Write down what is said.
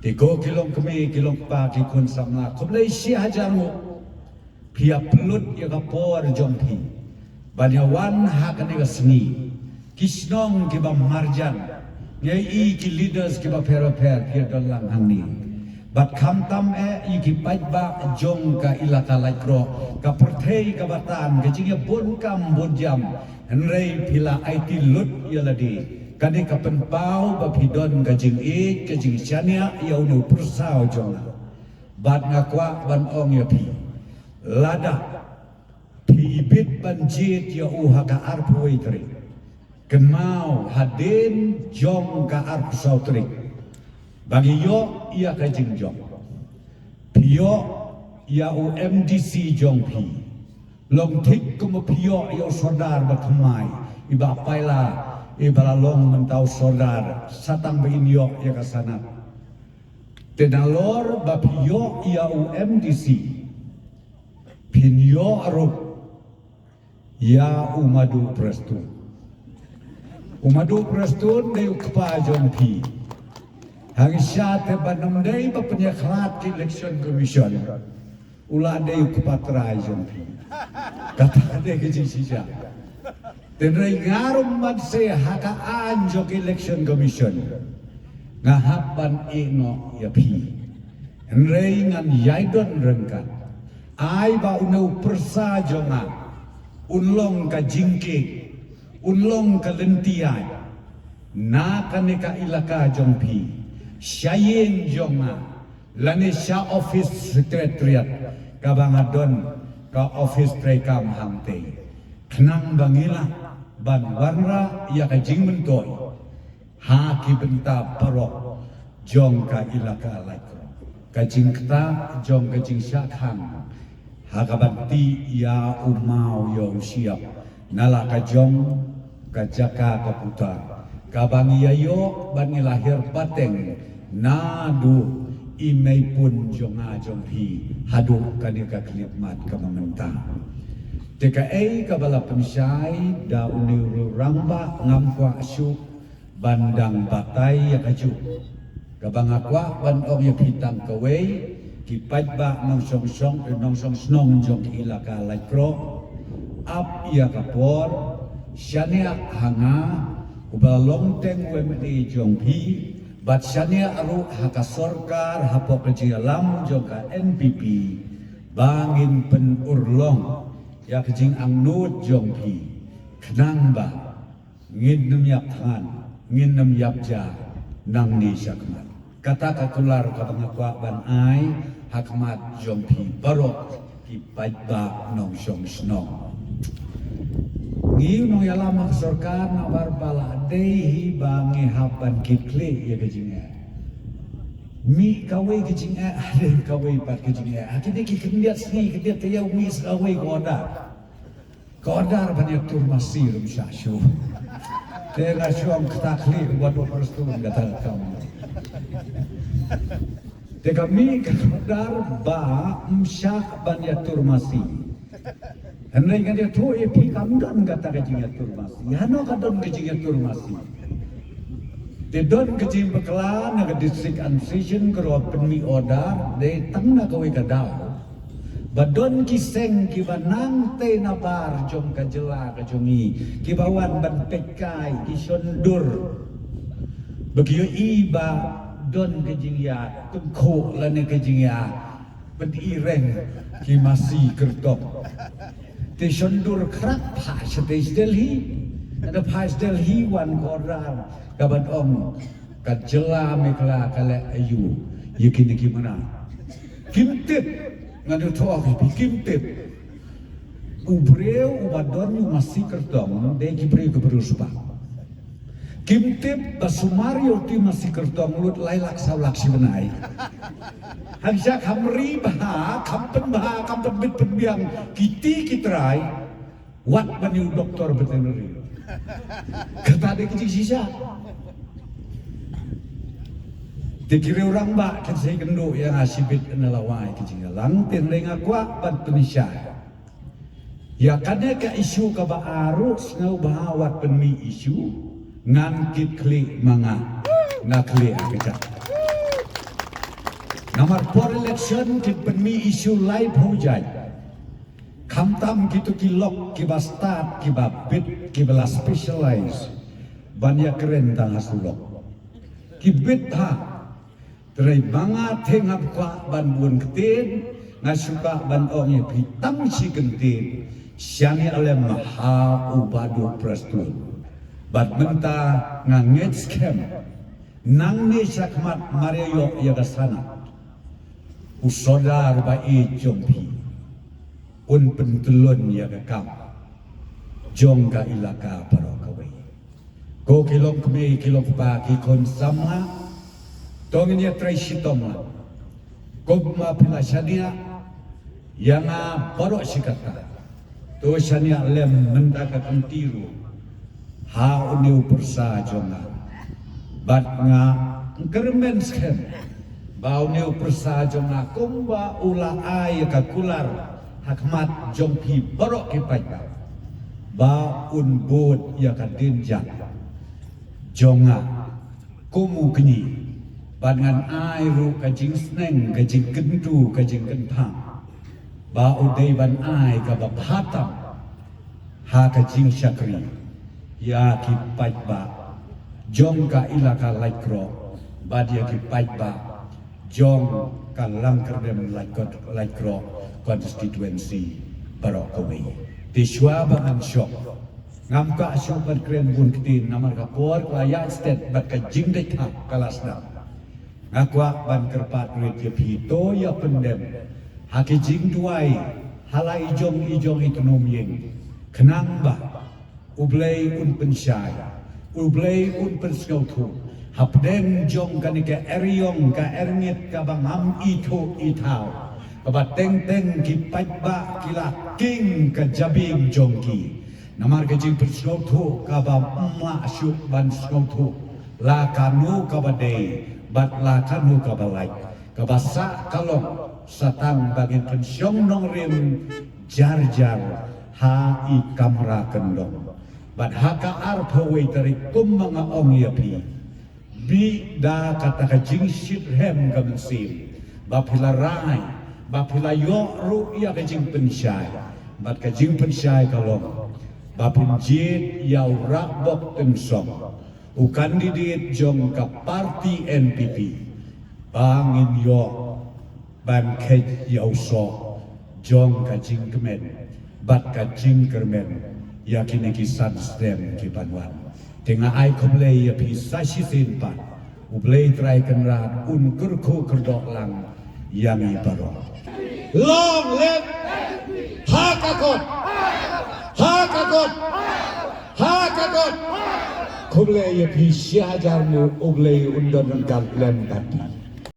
Tigo kilong kami kilong pa kikun samla kumlay siya hajamu pia pelut ya kapor jompi banyawan hakani gasni kisnong kiba marjan nyai ki leaders kiba per pia dalam hangni bat kamtam iki pajba jong ka ilaka laikro ka perthei ka batan ke jinga bon kam bon jam henrei pila IT lut yaladi kani kapan pau bapidon kajing kajing chania yau nu persau jonga bat ngakwa ban ong ya pi lada pi ibit banjit ya haka arpu itri kemau haden jong ka arpu sautri bagi yo ia kajing jong pio ya MDC jong pi long tik kumo pio ya sodar bakamai iba paila ibalalong mentau saudara satang beinyo ya kasana tenalor bapio ya UMDC pinyo aruk ya umadu prestun dayu kepa jompi hari syate banam day bapenyakrat ki election commission ula dayu kepa terai jompi kata ada kecil sisa tenrai ngarum madse haka anjok election commission ngahapan ino ya pi enrei ngan yaidon rengkat ai ba unau persa jonga unlong ka jingke unlong ka lentiai na kaneka ilaka jongpi syayeng jonga lane sya office secretariat ka bangadon ka office trekam hamte kenang bangilah ban warna ya kajing mentoy haki benta parok jong ka ilaka laikro kajing kta jong kajing syakhang hakabanti ya umau yo siap nala kajong kajaka kaputa kabangi yayo bangi lahir bateng nadu imei pun jonga jonghi hadu kanika klipmat kamamenta TKA kabala pemsyai da uniru ramba ngamkwa asyuk bandang batai ya kaju kabang akwa ban ong ya pitang kawai kipat ba nong song snong jong ilaka laikro ap ya kapor syania hanga ubala longteng wemedi jong pi bat syania aru haka sorkar hapok kejialam jong ka NPP bangin pen urlong ya kejing ang nut jong pi kenang ba ngin nem yap han ngin nem yap ja nang ni syakmat kata katular kabangakwa ban ai hakmat jong pi barok ki pait ba nong song snong ngiu nong yalama kesorkan na barbala dehi bangi hapan kikle ya kejing mi kawai kejing ada kawai pat kejing akhirnya kendiat sini kendiat tayau mi kawai kodar banyak tur masih rum syasyu tera syom ketakli waduh perstu kata kamu teka mi kodar ba msyak banyak tur masih hendak dia tu epi kamdan kata kejing tur masih hano kadon kejing tur masih Dedon kejim beklan naga district administration kerwa penmi order de tangna kawe kadau badon kiseng kibanang te nabar jom kajela kajongi kibawan ban pekai kisondur begiyo iba don kejing ya kengko lane kejing ya penireng ki masih kertok te sondur krak pa stage Delhi ada pas Delhi wan koran kaban om kajela mekla kala ayu yakin gimana kimtip ngadu toh kimtip ubreu ubadon masih kertong de kibreu keberusuba kimtip basumario ti masih kertong lut lailak saulak sibenai hangsak hamri bah kampen bit penbiang kiti kitrai wat bani doktor veterinary kata ada kecil sisa dikira orang mbak kecil kendo yang asibit nalawai kecil lang tenreng akwa ban penisya ya kada ka isu ka baarus ngau bahawat penmi isu ngangkit kli manga nakli akecak Nomor 4 election kita mi isu live hujai. Kamtam gitu kilok kiba start kiba bit kiba specialize. Banyak keren tang hasulok. Kibit ha. Terai banga tengap kwa ban buan ketin ngasuka ban ongi hitam si kentin. Siani alem maha ubadu prastun. Bat menta nganget skem. Nang ni sakmat Mario yagasana. Usodar bai jompi un pentelun ya kam jong ka ilaka paro kawai ko kilong kami kilong pa ki kon sama tong ni trai sitoma ko ma pila shania yang paro sikata to shania lem mendaka kantiru ha uniu persa jonga bat nga kermen sken bau neu persa jonga kumba ula ai ka kular hakmat jompi borok ke pai ba un bot ya ka dinjak jonga kumu kini bangan ai ru ka jing sneng ka jing kentu ka jing kentang ba udai ban ai ka ba hatam ha ka jing syakri ya ki pai ba jong ka ilaka laikro ba dia ki pai ba jong kalang kerdem laikro constituency Barokawi. Tiswa bangan syok. Ngam ka syok keren bun ketin namar ka por klaya state bat ka jingdek hak kalasna. Ngakwa ban kerpat duit ya pito ya pendem. Haki jing duai hala ijong itu nomyeng. Kenang ba ublay un pensyay. Ublay un penskautu. Hapdeng jong kanike eryong ka erngit ka bangam ito itaw kabat teng ki paitba kila king ka jabing jongki namar ka jing persnotu ka ba ma syuk ban snotu la kanu ka badei bat la kanu ka balai ka basa kalong satang bagin pensyong nong rim jar ha i kamra kendong bat haka arpawai tarik kum mga ong yapi bi da kata ka jing shithem ka mensim bapila rai bapila yo ru ya ka jing pensyai bat ka jing pensyai kalong bapin jit yau rakbok tensong u kandidat jong ka parti NPP bangin yo ban ke yau so jong ka jing kemen bat ka jing kermen yakini kisan stem ki banwan tengah ai kumlei ya bisa sisin pa ublei trai kenrat un kurku kerdok lang yang ibaro long live hakakot kumlei ya bisa jarmu ublei undon kan lem tadi